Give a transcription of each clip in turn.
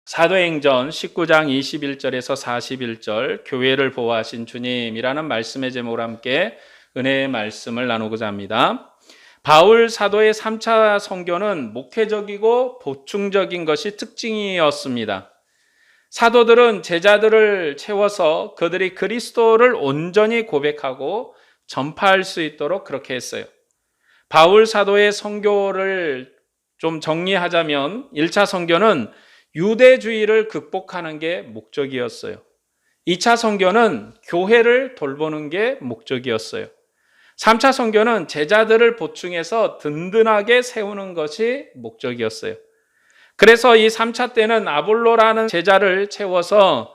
사도행전 19장 21절에서 41절 교회를 보호하신 주님이라는 말씀의 제목으로 함께 은혜의 말씀을 나누고자 합니다. 바울 사도의 3차 선교는 목회적이고 보충적인 것이 특징이었습니다. 사도들은 제자들을 채워서 그들이 그리스도를 온전히 고백하고 전파할 수 있도록 그렇게 했어요. 바울 사도의 선교를 좀 정리하자면 1차 선교는 유대주의를 극복하는 게 목적이었어요. 2차 선교는 교회를 돌보는 게 목적이었어요. 3차 선교는 제자들을 보충해서 든든하게 세우는 것이 목적이었어요. 그래서 이 3차 때는 아볼로라는 제자를 채워서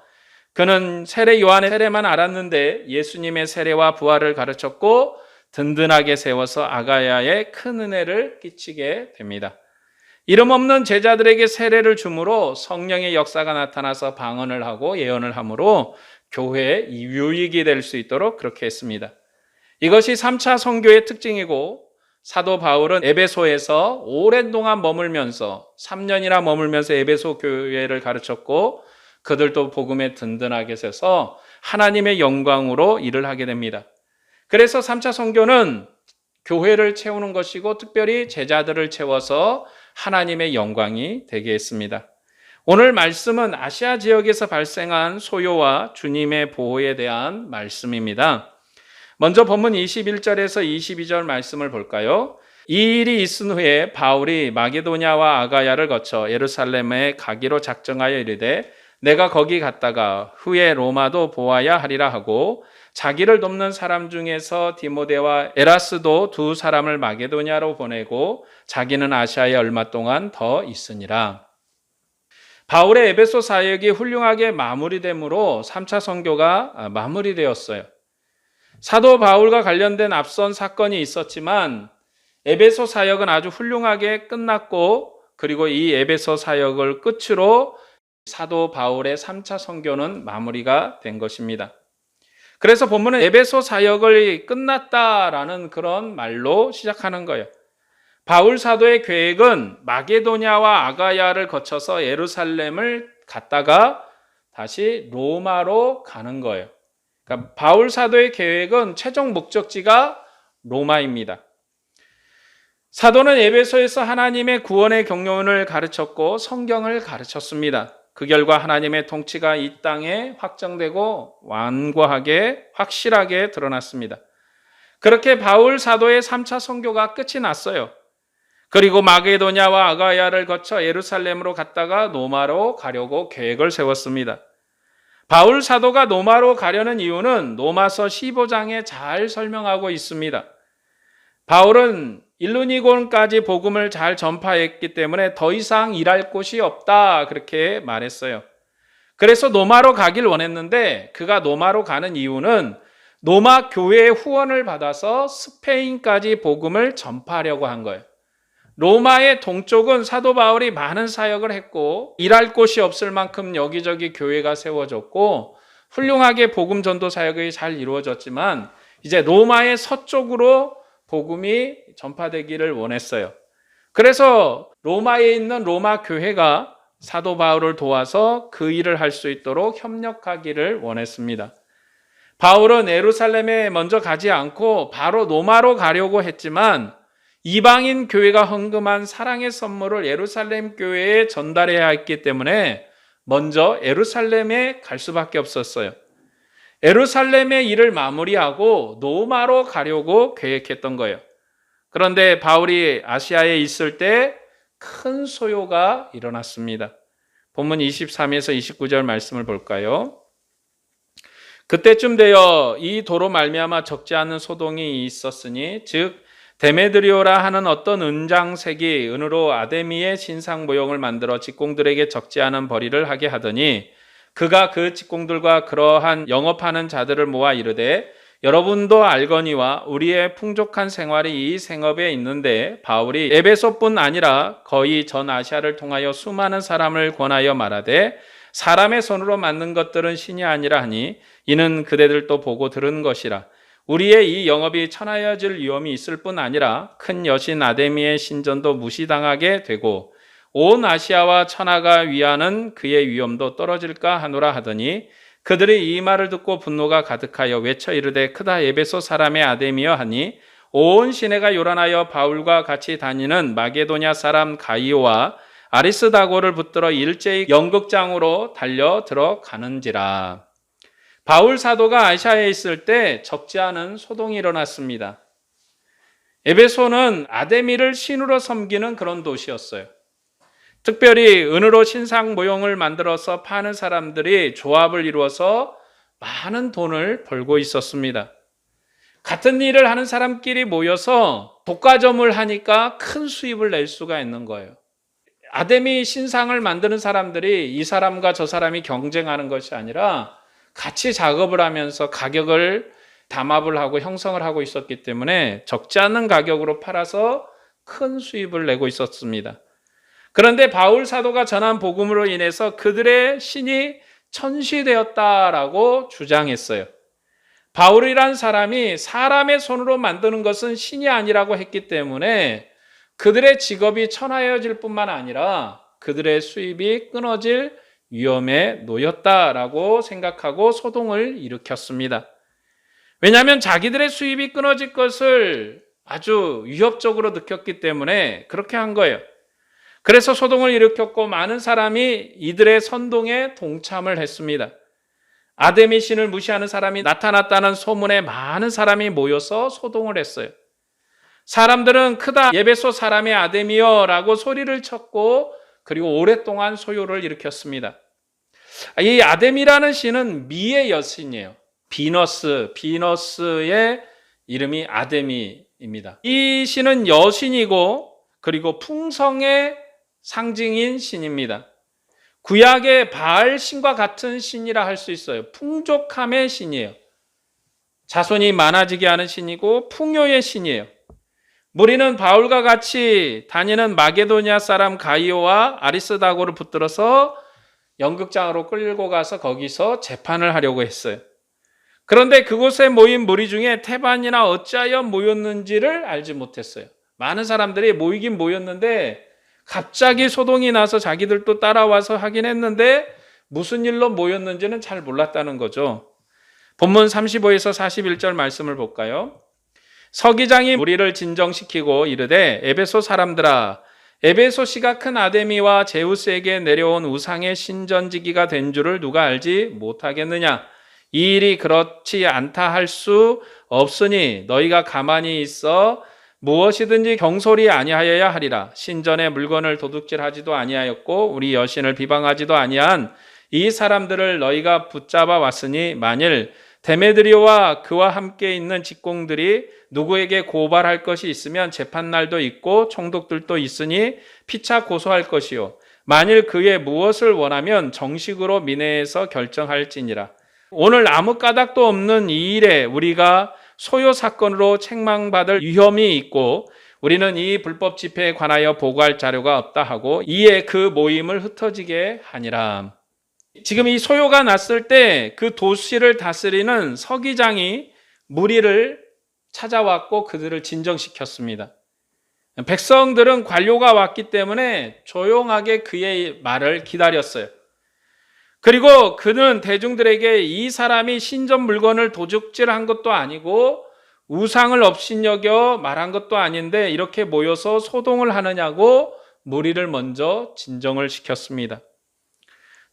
그는 세례 요한의 세례만 알았는데 예수님의 세례와 부활을 가르쳤고 든든하게 세워서 아가야에 큰 은혜를 끼치게 됩니다. 이름 없는 제자들에게 세례를 주므로 성령의 역사가 나타나서 방언을 하고 예언을 함으로 교회의 유익이 될 수 있도록 그렇게 했습니다. 이것이 3차 선교의 특징이고 사도 바울은 에베소에서 오랜 동안 머물면서 3년이나 머물면서 에베소 교회를 가르쳤고 그들도 복음에 든든하게 서서 하나님의 영광으로 일을 하게 됩니다. 그래서 3차 선교는 교회를 채우는 것이고 특별히 제자들을 채워서 하나님의 영광이 되게 했습니다. 오늘 말씀은 아시아 지역에서 발생한 소요와 주님의 보호에 대한 말씀입니다. 먼저 본문 21절에서 22절 말씀을 볼까요? 이 일이 있은 후에 바울이 마게도냐와 아가야를 거쳐 예루살렘에 가기로 작정하여 이르되 내가 거기 갔다가 후에 로마도 보아야 하리라 하고 자기를 돕는 사람 중에서 디모데와 에라스도 두 사람을 마게도냐로 보내고 자기는 아시아에 얼마 동안 더 있으니라. 바울의 에베소 사역이 훌륭하게 마무리됨으로 3차 선교가 마무리되었어요. 사도 바울과 관련된 앞선 사건이 있었지만 에베소 사역은 아주 훌륭하게 끝났고 그리고 이 에베소 사역을 끝으로 사도 바울의 3차 선교는 마무리가 된 것입니다. 그래서 본문은 에베소 사역을 끝났다라는 그런 말로 시작하는 거예요. 바울 사도의 계획은 마게도냐와 아가야를 거쳐서 예루살렘을 갔다가 다시 로마로 가는 거예요. 그러니까 바울 사도의 계획은 최종 목적지가 로마입니다. 사도는 에베소에서 하나님의 구원의 경륜을 가르쳤고 성경을 가르쳤습니다. 그 결과 하나님의 통치가 이 땅에 확정되고 완고하게 확실하게 드러났습니다. 그렇게 바울 사도의 3차 선교가 끝이 났어요. 그리고 마게도냐와 아가야를 거쳐 예루살렘으로 갔다가 로마로 가려고 계획을 세웠습니다. 바울 사도가 로마로 가려는 이유는 로마서 15장에 잘 설명하고 있습니다. 바울은 일루니곤까지 복음을 잘 전파했기 때문에 더 이상 일할 곳이 없다 그렇게 말했어요. 그래서 로마로 가길 원했는데 그가 로마로 가는 이유는 로마 교회의 후원을 받아서 스페인까지 복음을 전파하려고 한 거예요. 로마의 동쪽은 사도 바울이 많은 사역을 했고 일할 곳이 없을 만큼 여기저기 교회가 세워졌고 훌륭하게 복음 전도 사역이 잘 이루어졌지만 이제 로마의 서쪽으로 복음이 전파되기를 원했어요. 그래서 로마에 있는 로마 교회가 사도 바울을 도와서 그 일을 할 수 있도록 협력하기를 원했습니다. 바울은 예루살렘에 먼저 가지 않고 바로 로마로 가려고 했지만 이방인 교회가 헌금한 사랑의 선물을 예루살렘 교회에 전달해야 했기 때문에 먼저 예루살렘에 갈 수밖에 없었어요. 예루살렘의 일을 마무리하고 로마로 가려고 계획했던 거예요. 그런데 바울이 아시아에 있을 때 큰 소요가 일어났습니다. 본문 23에서 29절 말씀을 볼까요? 그때쯤 되어 이 도로 말미암아 적지 않은 소동이 있었으니 즉 데메드리오라 하는 어떤 은장색이 은으로 아데미의 신상 모형을 만들어 직공들에게 적지 않은 벌이를 하게 하더니 그가 그 직공들과 그러한 영업하는 자들을 모아 이르되 여러분도 알거니와 우리의 풍족한 생활이 이 생업에 있는데 바울이 에베소뿐 아니라 거의 전 아시아를 통하여 수많은 사람을 권하여 말하되 사람의 손으로 만든 것들은 신이 아니라 하니 이는 그대들도 보고 들은 것이라. 우리의 이 영업이 천하여질 위험이 있을 뿐 아니라 큰 여신 아데미의 신전도 무시당하게 되고 온 아시아와 천하가 위하는 그의 위엄도 떨어질까 하노라 하더니 그들이 이 말을 듣고 분노가 가득하여 외쳐 이르되 크다 에베소 사람의 아데미여 하니 온 시내가 요란하여 바울과 같이 다니는 마게도냐 사람 가이오와 아리스다고를 붙들어 일제히 연극장으로 달려 들어가는지라. 바울 사도가 아시아에 있을 때 적지 않은 소동이 일어났습니다. 에베소는 아데미를 신으로 섬기는 그런 도시였어요. 특별히 은으로 신상 모형을 만들어서 파는 사람들이 조합을 이루어서 많은 돈을 벌고 있었습니다. 같은 일을 하는 사람끼리 모여서 독과점을 하니까 큰 수입을 낼 수가 있는 거예요. 아데미 신상을 만드는 사람들이 이 사람과 저 사람이 경쟁하는 것이 아니라 같이 작업을 하면서 가격을 담합을 하고 형성을 하고 있었기 때문에 적지 않은 가격으로 팔아서 큰 수입을 내고 있었습니다. 그런데 바울 사도가 전한 복음으로 인해서 그들의 신이 천시되었다라고 주장했어요. 바울이란 사람이 사람의 손으로 만드는 것은 신이 아니라고 했기 때문에 그들의 직업이 천하여질 뿐만 아니라 그들의 수입이 끊어질 위험에 놓였다라고 생각하고 소동을 일으켰습니다. 왜냐하면 자기들의 수입이 끊어질 것을 아주 위협적으로 느꼈기 때문에 그렇게 한 거예요. 그래서 소동을 일으켰고 많은 사람이 이들의 선동에 동참을 했습니다. 아데미 신을 무시하는 사람이 나타났다는 소문에 많은 사람이 모여서 소동을 했어요. 사람들은 크다 에베소 사람의 아데미여라고 소리를 쳤고 그리고 오랫동안 소요를 일으켰습니다. 이 아데미라는 신은 미의 여신이에요. 비너스의 이름이 아데미입니다. 이 신은 여신이고 그리고 풍성의 상징인 신입니다. 구약의 바알 신과 같은 신이라 할 수 있어요. 풍족함의 신이에요. 자손이 많아지게 하는 신이고 풍요의 신이에요. 무리는 바울과 같이 다니는 마게도냐 사람 가이오와 아리스다고를 붙들어서 연극장으로 끌고 가서 거기서 재판을 하려고 했어요. 그런데 그곳에 모인 무리 중에 태반이나 어찌하여 모였는지를 알지 못했어요. 많은 사람들이 모이긴 모였는데 갑자기 소동이 나서 자기들도 따라와서 하긴 했는데 무슨 일로 모였는지는 잘 몰랐다는 거죠. 본문 35에서 41절 말씀을 볼까요? 서기장이 무리를 진정시키고 이르되 에베소 사람들아 에베소시가 큰 아데미와 제우스에게 내려온 우상의 신전지기가 된 줄을 누가 알지 못하겠느냐? 이 일이 그렇지 않다 할 수 없으니 너희가 가만히 있어 무엇이든지 경솔히 아니하여야 하리라. 신전의 물건을 도둑질하지도 아니하였고 우리 여신을 비방하지도 아니한 이 사람들을 너희가 붙잡아 왔으니 만일 데메드리오와 그와 함께 있는 직공들이 누구에게 고발할 것이 있으면 재판날도 있고 총독들도 있으니 피차 고소할 것이요 만일 그의 무엇을 원하면 정식으로 민회에서 결정할지니라. 오늘 아무 까닭도 없는 이 일에 우리가 소요 사건으로 책망받을 위험이 있고 우리는 이 불법 집회에 관하여 보고할 자료가 없다 하고 이에 그 모임을 흩어지게 하니라. 지금 이 소요가 났을 때 그 도시를 다스리는 서기장이 무리를 찾아왔고 그들을 진정시켰습니다. 백성들은 관료가 왔기 때문에 조용하게 그의 말을 기다렸어요. 그리고 그는 대중들에게 이 사람이 신전 물건을 도둑질한 것도 아니고 우상을 업신여겨 말한 것도 아닌데 이렇게 모여서 소동을 하느냐고 무리를 먼저 진정을 시켰습니다.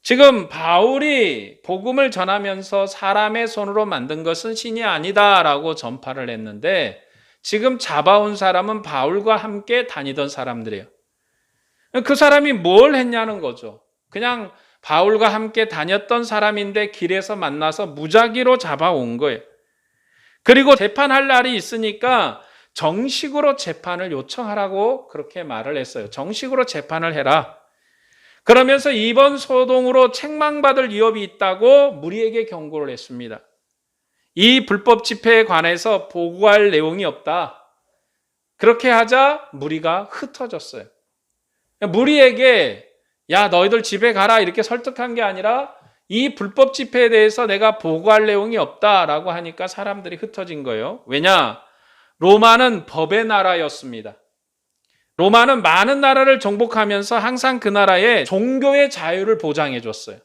지금 바울이 복음을 전하면서 사람의 손으로 만든 것은 신이 아니다라고 전파를 했는데 지금 잡아온 사람은 바울과 함께 다니던 사람들이에요. 그 사람이 뭘 했냐는 거죠. 그냥 바울과 함께 다녔던 사람인데 길에서 만나서 무작위로 잡아온 거예요. 그리고 재판할 날이 있으니까 정식으로 재판을 요청하라고 그렇게 말을 했어요. 정식으로 재판을 해라. 그러면서 이번 소동으로 책망받을 위협이 있다고 무리에게 경고를 했습니다. 이 불법 집회에 관해서 보고할 내용이 없다. 그렇게 하자 무리가 흩어졌어요. 무리에게 야 너희들 집에 가라 이렇게 설득한 게 아니라 이 불법 집회에 대해서 내가 보고할 내용이 없다라고 하니까 사람들이 흩어진 거예요. 왜냐? 로마는 법의 나라였습니다. 로마는 많은 나라를 정복하면서 항상 그 나라의 종교의 자유를 보장해 줬어요.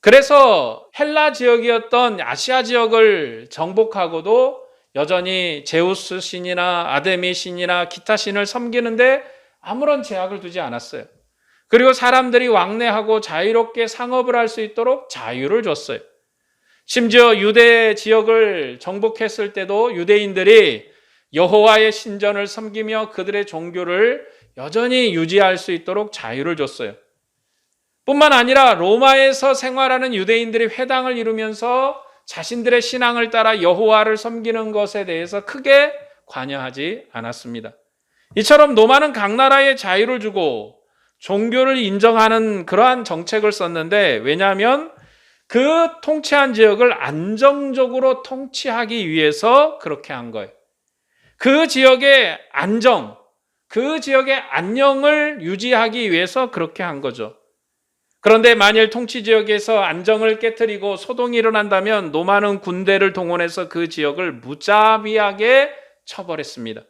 그래서 헬라 지역이었던 아시아 지역을 정복하고도 여전히 제우스 신이나 아데미 신이나 기타 신을 섬기는데 아무런 제약을 두지 않았어요. 그리고 사람들이 왕래하고 자유롭게 상업을 할 수 있도록 자유를 줬어요. 심지어 유대 지역을 정복했을 때도 유대인들이 여호와의 신전을 섬기며 그들의 종교를 여전히 유지할 수 있도록 자유를 줬어요. 뿐만 아니라 로마에서 생활하는 유대인들이 회당을 이루면서 자신들의 신앙을 따라 여호와를 섬기는 것에 대해서 크게 관여하지 않았습니다. 이처럼 로마는 각 나라에 자유를 주고 종교를 인정하는 그러한 정책을 썼는데, 왜냐하면 그 통치한 지역을 안정적으로 통치하기 위해서 그렇게 한 거예요. 그 지역의 안정, 그 지역의 안녕을 유지하기 위해서 그렇게 한 거죠. 그런데 만일 통치 지역에서 안정을 깨트리고 소동이 일어난다면 로마는 군대를 동원해서 그 지역을 무자비하게 처벌했습니다.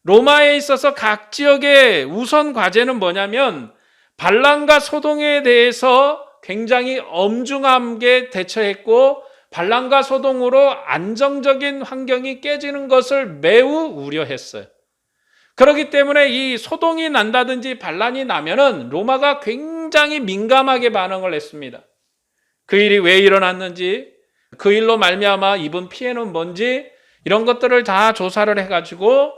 로마에 있어서 각 지역의 우선 과제는 뭐냐면 반란과 소동에 대해서 굉장히 엄중하게 대처했고, 반란과 소동으로 안정적인 환경이 깨지는 것을 매우 우려했어요. 그렇기 때문에 이 소동이 난다든지 반란이 나면은 로마가 굉장히 민감하게 반응을 했습니다. 그 일이 왜 일어났는지, 그 일로 말미암아 입은 피해는 뭔지, 이런 것들을 다 조사를 해가지고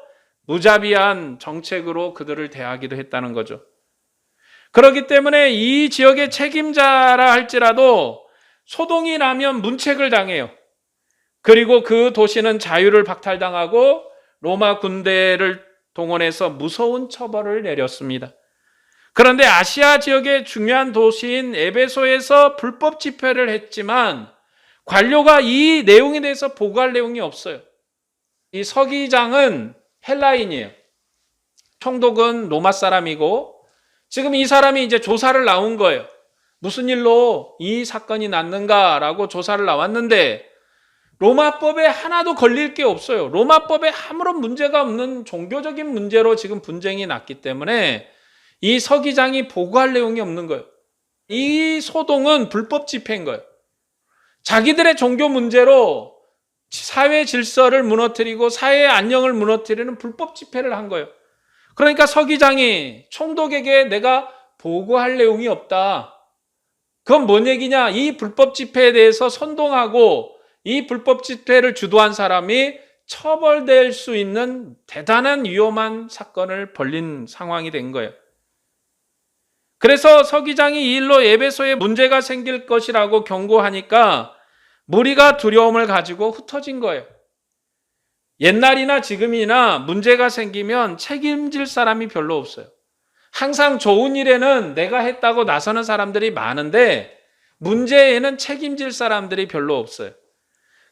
무자비한 정책으로 그들을 대하기도 했다는 거죠. 그렇기 때문에 이 지역의 책임자라 할지라도 소동이 나면 문책을 당해요. 그리고 그 도시는 자유를 박탈당하고 로마 군대를 동원해서 무서운 처벌을 내렸습니다. 그런데 아시아 지역의 중요한 도시인 에베소에서 불법 집회를 했지만 관료가 이 내용에 대해서 보고할 내용이 없어요. 이 서기장은 헬라인이에요. 총독은 로마 사람이고, 지금 이 사람이 이제 조사를 나온 거예요. 무슨 일로 이 사건이 났는가라고 조사를 나왔는데 로마법에 하나도 걸릴 게 없어요. 로마법에 아무런 문제가 없는 종교적인 문제로 지금 분쟁이 났기 때문에 이 서기장이 보고할 내용이 없는 거예요. 이 소동은 불법 집회인 거예요. 자기들의 종교 문제로 사회 질서를 무너뜨리고 사회의 안녕을 무너뜨리는 불법 집회를 한 거예요. 그러니까 서기장이 총독에게 내가 보고할 내용이 없다. 그건 뭔 얘기냐? 이 불법 집회에 대해서 선동하고 이 불법 집회를 주도한 사람이 처벌될 수 있는 대단한 위험한 사건을 벌린 상황이 된 거예요. 그래서 서기장이 이 일로 에베소에 문제가 생길 것이라고 경고하니까 무리가 두려움을 가지고 흩어진 거예요. 옛날이나 지금이나 문제가 생기면 책임질 사람이 별로 없어요. 항상 좋은 일에는 내가 했다고 나서는 사람들이 많은데 문제에는 책임질 사람들이 별로 없어요.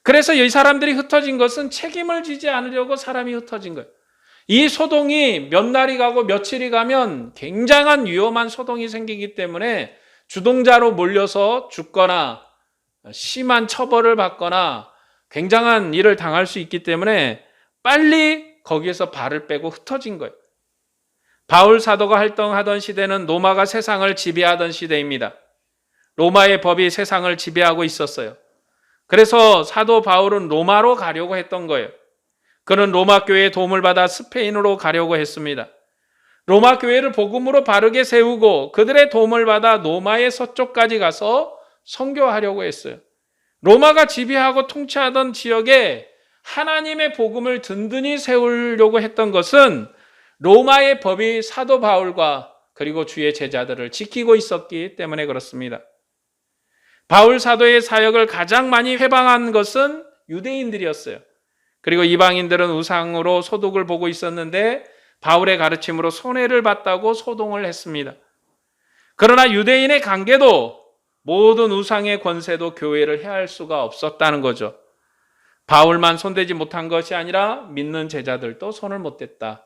그래서 이 사람들이 흩어진 것은 책임을 지지 않으려고 사람이 흩어진 거예요. 이 소동이 몇 날이 가고 며칠이 가면 굉장한 위험한 소동이 생기기 때문에 주동자로 몰려서 죽거나 심한 처벌을 받거나 굉장한 일을 당할 수 있기 때문에 빨리 거기에서 발을 빼고 흩어진 거예요. 바울 사도가 활동하던 시대는 로마가 세상을 지배하던 시대입니다. 로마의 법이 세상을 지배하고 있었어요. 그래서 사도 바울은 로마로 가려고 했던 거예요. 그는 로마 교회의 도움을 받아 스페인으로 가려고 했습니다. 로마 교회를 복음으로 바르게 세우고 그들의 도움을 받아 로마의 서쪽까지 가서 선교하려고 했어요. 로마가 지배하고 통치하던 지역에 하나님의 복음을 든든히 세우려고 했던 것은 로마의 법이 사도 바울과 그리고 주의 제자들을 지키고 있었기 때문에 그렇습니다. 바울 사도의 사역을 가장 많이 회방한 것은 유대인들이었어요. 그리고 이방인들은 우상으로 소득을 보고 있었는데 바울의 가르침으로 손해를 봤다고 소동을 했습니다. 그러나 유대인의 관계도 모든 우상의 권세도 교회를 해할 수가 없었다는 거죠. 바울만 손대지 못한 것이 아니라 믿는 제자들도 손을 못 댔다.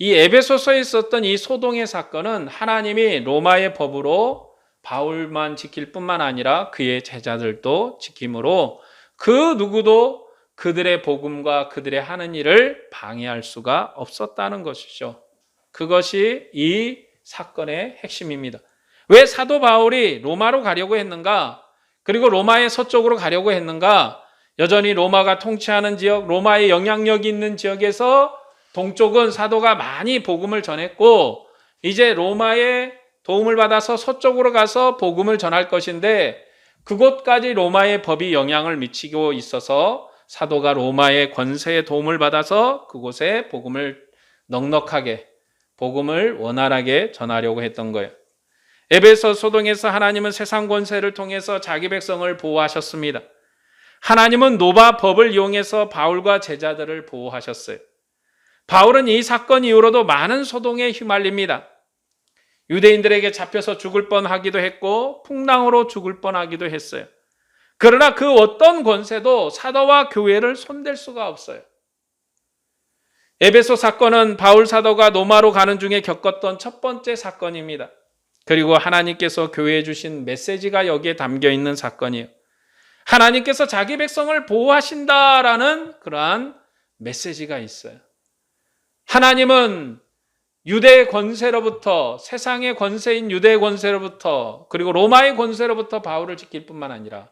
이 에베소서에 있었던 이 소동의 사건은 하나님이 로마의 법으로 바울만 지킬 뿐만 아니라 그의 제자들도 지킴으로 그 누구도 그들의 복음과 그들의 하는 일을 방해할 수가 없었다는 것이죠. 그것이 이 사건의 핵심입니다. 왜 사도 바울이 로마로 가려고 했는가? 그리고 로마의 서쪽으로 가려고 했는가? 여전히 로마가 통치하는 지역, 로마의 영향력이 있는 지역에서 동쪽은 사도가 많이 복음을 전했고, 이제 로마의 도움을 받아서 서쪽으로 가서 복음을 전할 것인데, 그곳까지 로마의 법이 영향을 미치고 있어서 사도가 로마의 권세의 도움을 받아서 그곳에 복음을 넉넉하게, 복음을 원활하게 전하려고 했던 거예요. 에베소 소동에서 하나님은 세상 권세를 통해서 자기 백성을 보호하셨습니다. 하나님은 노바 법을 이용해서 바울과 제자들을 보호하셨어요. 바울은 이 사건 이후로도 많은 소동에 휘말립니다. 유대인들에게 잡혀서 죽을 뻔하기도 했고 풍랑으로 죽을 뻔하기도 했어요. 그러나 그 어떤 권세도 사도와 교회를 손댈 수가 없어요. 에베소 사건은 바울 사도가 로마로 가는 중에 겪었던 첫 번째 사건입니다. 그리고 하나님께서 교회에 주신 메시지가 여기에 담겨 있는 사건이에요. 하나님께서 자기 백성을 보호하신다라는 그러한 메시지가 있어요. 하나님은 유대의 권세로부터, 세상의 권세인 유대의 권세로부터, 그리고 로마의 권세로부터 바울을 지킬 뿐만 아니라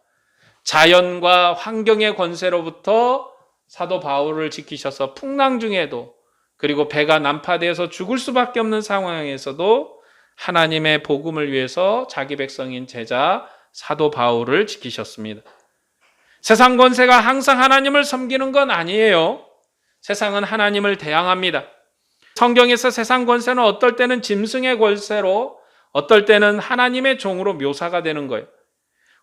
자연과 환경의 권세로부터 사도 바울을 지키셔서 풍랑 중에도, 그리고 배가 난파되어서 죽을 수밖에 없는 상황에서도 하나님의 복음을 위해서 자기 백성인 제자 사도 바울을 지키셨습니다. 세상 권세가 항상 하나님을 섬기는 건 아니에요. 세상은 하나님을 대항합니다. 성경에서 세상 권세는 어떨 때는 짐승의 권세로, 어떨 때는 하나님의 종으로 묘사가 되는 거예요.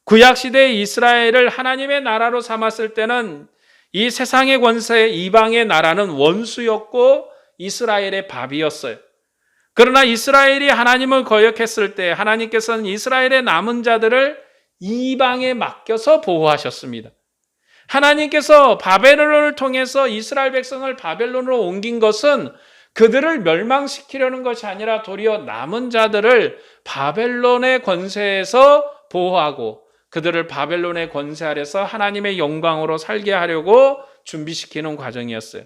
구약시대의 이스라엘을 하나님의 나라로 삼았을 때는 이 세상의 권세, 이방의 나라는 원수였고 이스라엘의 밥이었어요. 그러나 이스라엘이 하나님을 거역했을 때 하나님께서는 이스라엘의 남은 자들을 이방에 맡겨서 보호하셨습니다. 하나님께서 바벨론을 통해서 이스라엘 백성을 바벨론으로 옮긴 것은 그들을 멸망시키려는 것이 아니라 도리어 남은 자들을 바벨론의 권세에서 보호하고 그들을 바벨론의 권세 아래서 하나님의 영광으로 살게 하려고 준비시키는 과정이었어요.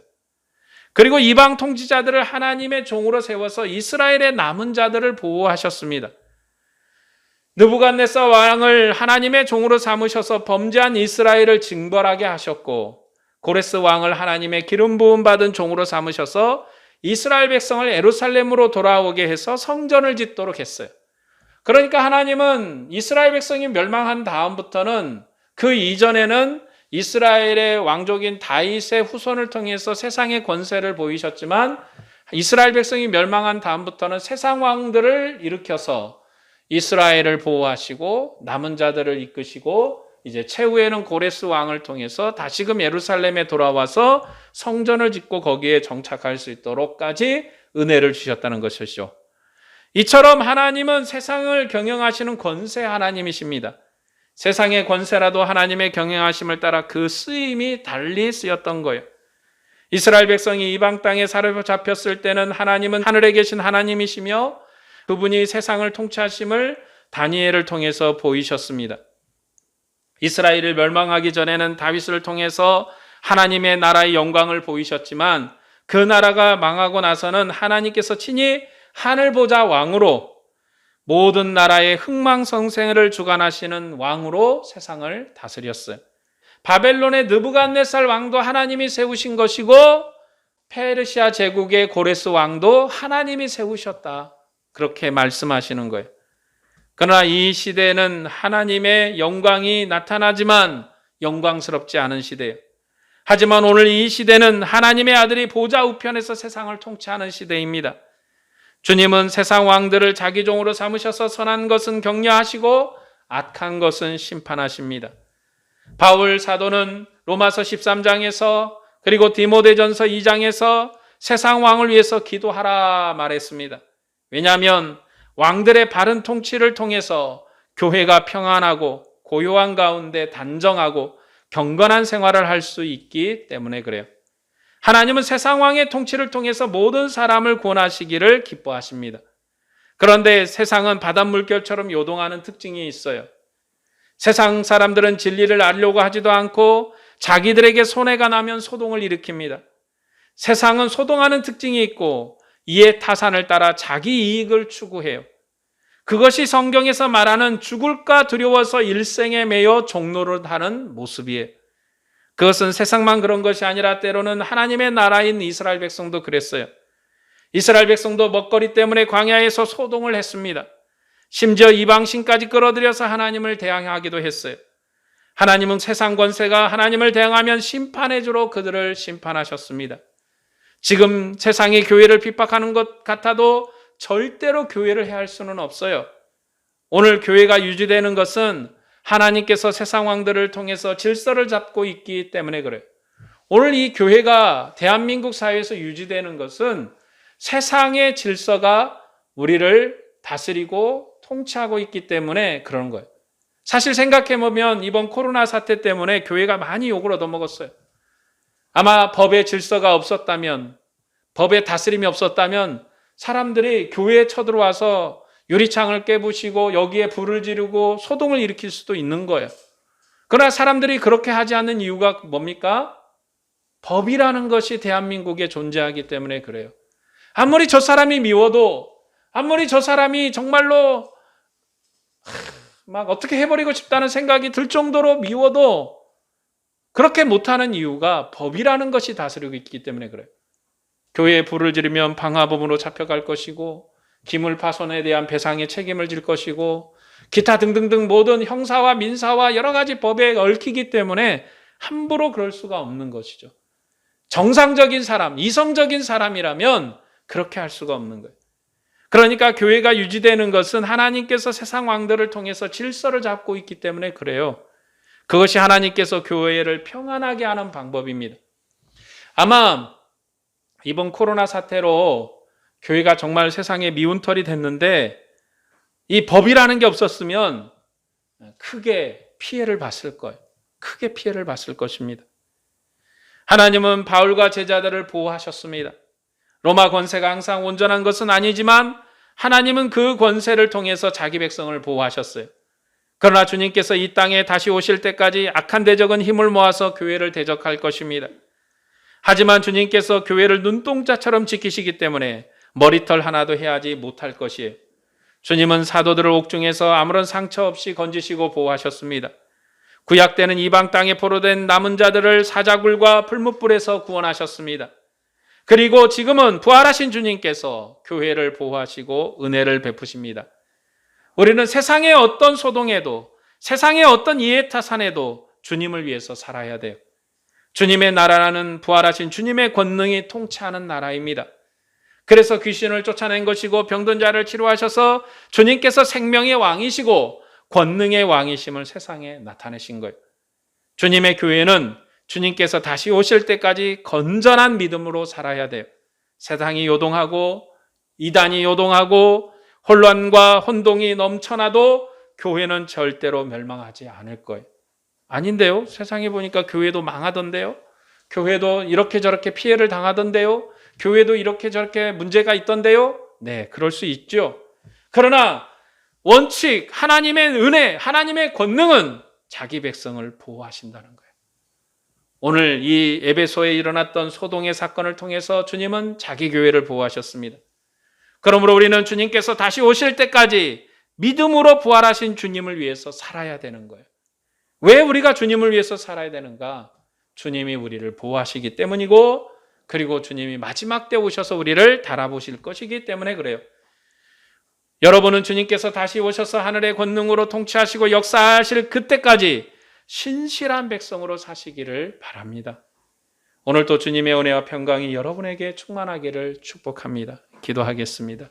그리고 이방 통치자들을 하나님의 종으로 세워서 이스라엘의 남은 자들을 보호하셨습니다. 느부갓네살 왕을 하나님의 종으로 삼으셔서 범죄한 이스라엘을 징벌하게 하셨고, 고레스 왕을 하나님의 기름 부음 받은 종으로 삼으셔서 이스라엘 백성을 예루살렘으로 돌아오게 해서 성전을 짓도록 했어요. 그러니까 하나님은 이스라엘 백성이 멸망한 다음부터는, 그 이전에는 이스라엘의 왕족인 다윗의 후손을 통해서 세상의 권세를 보이셨지만, 이스라엘 백성이 멸망한 다음부터는 세상 왕들을 일으켜서 이스라엘을 보호하시고 남은 자들을 이끄시고, 이제 최후에는 고레스 왕을 통해서 다시금 예루살렘에 돌아와서 성전을 짓고 거기에 정착할 수 있도록까지 은혜를 주셨다는 것이죠. 이처럼 하나님은 세상을 경영하시는 권세 하나님이십니다. 세상의 권세라도 하나님의 경영하심을 따라 그 쓰임이 달리 쓰였던 거예요. 이스라엘 백성이 이방 땅에 사로잡혔을 때는 하나님은 하늘에 계신 하나님이시며 그분이 세상을 통치하심을 다니엘을 통해서 보이셨습니다. 이스라엘을 멸망하기 전에는 다윗을 통해서 하나님의 나라의 영광을 보이셨지만, 그 나라가 망하고 나서는 하나님께서 친히 하늘보좌 왕으로 모든 나라의 흥망성쇠를 주관하시는 왕으로 세상을 다스렸어요. 바벨론의 느부갓네살 왕도 하나님이 세우신 것이고, 페르시아 제국의 고레스 왕도 하나님이 세우셨다, 그렇게 말씀하시는 거예요. 그러나 이 시대는 하나님의 영광이 나타나지만 영광스럽지 않은 시대예요. 하지만 오늘 이 시대는 하나님의 아들이 보좌 우편에서 세상을 통치하는 시대입니다. 주님은 세상 왕들을 자기 종으로 삼으셔서 선한 것은 격려하시고 악한 것은 심판하십니다. 바울 사도는 로마서 13장에서 그리고 디모데전서 2장에서 세상 왕을 위해서 기도하라 말했습니다. 왜냐하면 왕들의 바른 통치를 통해서 교회가 평안하고 고요한 가운데 단정하고 경건한 생활을 할 수 있기 때문에 그래요. 하나님은 세상 왕의 통치를 통해서 모든 사람을 구원하시기를 기뻐하십니다. 그런데 세상은 바닷물결처럼 요동하는 특징이 있어요. 세상 사람들은 진리를 알려고 하지도 않고 자기들에게 손해가 나면 소동을 일으킵니다. 세상은 소동하는 특징이 있고 이에 타산을 따라 자기 이익을 추구해요. 그것이 성경에서 말하는 죽을까 두려워서 일생에 매여 종로를 하는 모습이에요. 그것은 세상만 그런 것이 아니라 때로는 하나님의 나라인 이스라엘 백성도 그랬어요. 이스라엘 백성도 먹거리 때문에 광야에서 소동을 했습니다. 심지어 이방신까지 끌어들여서 하나님을 대항하기도 했어요. 하나님은 세상 권세가 하나님을 대항하면 심판의 주로 그들을 심판하셨습니다. 지금 세상이 교회를 핍박하는 것 같아도 절대로 교회를 해할 수는 없어요. 오늘 교회가 유지되는 것은 하나님께서 세상 왕들을 통해서 질서를 잡고 있기 때문에 그래요. 오늘 이 교회가 대한민국 사회에서 유지되는 것은 세상의 질서가 우리를 다스리고 통치하고 있기 때문에 그런 거예요. 사실 생각해보면 이번 코로나 사태 때문에 교회가 많이 욕을 얻어먹었어요. 아마 법의 질서가 없었다면, 법의 다스림이 없었다면 사람들이 교회에 쳐들어와서 유리창을 깨부시고 여기에 불을 지르고 소동을 일으킬 수도 있는 거예요. 그러나 사람들이 그렇게 하지 않는 이유가 뭡니까? 법이라는 것이 대한민국에 존재하기 때문에 그래요. 아무리 저 사람이 미워도, 아무리 저 사람이 정말로 막 어떻게 해버리고 싶다는 생각이 들 정도로 미워도 그렇게 못하는 이유가 법이라는 것이 다스리고 있기 때문에 그래요. 교회에 불을 지르면 방화범으로 잡혀갈 것이고 기물 파손에 대한 배상의 책임을 질 것이고 기타 등등등 모든 형사와 민사와 여러 가지 법에 얽히기 때문에 함부로 그럴 수가 없는 것이죠. 정상적인 사람, 이성적인 사람이라면 그렇게 할 수가 없는 거예요. 그러니까 교회가 유지되는 것은 하나님께서 세상 왕들을 통해서 질서를 잡고 있기 때문에 그래요. 그것이 하나님께서 교회를 평안하게 하는 방법입니다. 아마 이번 코로나 사태로 교회가 정말 세상에 미운털이 됐는데 이 법이라는 게 없었으면 크게 피해를 봤을 거예요. 크게 피해를 봤을 것입니다. 하나님은 바울과 제자들을 보호하셨습니다. 로마 권세가 항상 온전한 것은 아니지만 하나님은 그 권세를 통해서 자기 백성을 보호하셨어요. 그러나 주님께서 이 땅에 다시 오실 때까지 악한 대적은 힘을 모아서 교회를 대적할 것입니다. 하지만 주님께서 교회를 눈동자처럼 지키시기 때문에 머리털 하나도 해하지 못할 것이에요. 주님은 사도들을 옥중에서 아무런 상처 없이 건지시고 보호하셨습니다. 구약 때는 이방 땅에 포로된 남은 자들을 사자굴과 풀무불에서 구원하셨습니다. 그리고 지금은 부활하신 주님께서 교회를 보호하시고 은혜를 베푸십니다. 우리는 세상의 어떤 소동에도, 세상의 어떤 이해타산에도 주님을 위해서 살아야 돼요. 주님의 나라는 부활하신 주님의 권능이 통치하는 나라입니다. 그래서 귀신을 쫓아낸 것이고 병든 자를 치료하셔서 주님께서 생명의 왕이시고 권능의 왕이심을 세상에 나타내신 거예요. 주님의 교회는 주님께서 다시 오실 때까지 건전한 믿음으로 살아야 돼요. 세상이 요동하고 이단이 요동하고 혼란과 혼동이 넘쳐나도 교회는 절대로 멸망하지 않을 거예요. 아닌데요? 세상에 보니까 교회도 망하던데요? 교회도 이렇게 저렇게 피해를 당하던데요? 교회도 이렇게 저렇게 문제가 있던데요? 네, 그럴 수 있죠. 그러나 원칙, 하나님의 은혜, 하나님의 권능은 자기 백성을 보호하신다는 거예요. 오늘 이 에베소에 일어났던 소동의 사건을 통해서 주님은 자기 교회를 보호하셨습니다. 그러므로 우리는 주님께서 다시 오실 때까지 믿음으로 부활하신 주님을 위해서 살아야 되는 거예요. 왜 우리가 주님을 위해서 살아야 되는가? 주님이 우리를 보호하시기 때문이고, 그리고 주님이 마지막 때 오셔서 우리를 달아보실 것이기 때문에 그래요. 여러분은 주님께서 다시 오셔서 하늘의 권능으로 통치하시고 역사하실 그때까지 신실한 백성으로 사시기를 바랍니다. 오늘도 주님의 은혜와 평강이 여러분에게 충만하기를 축복합니다. 기도하겠습니다.